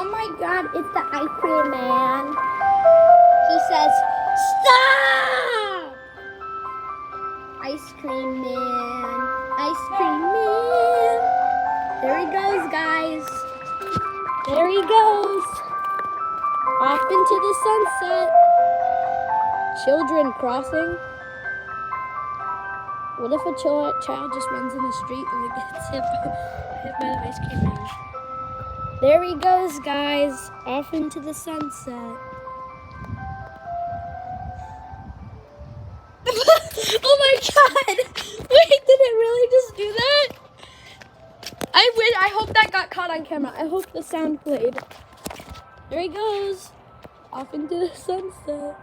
Oh my god, it's the ice cream man. He says, stop! Ice cream man. Ice cream man. There he goes, guys. There he goes. Off into the sunset. Children crossing. What if a child just runs in the street and it gets hit by the ice cream man? There he goes, guys. Off into the sunset. Oh my god! Wait, did it really just do that? I hope that got caught on camera. I hope the sound played. There he goes. Off into the sunset.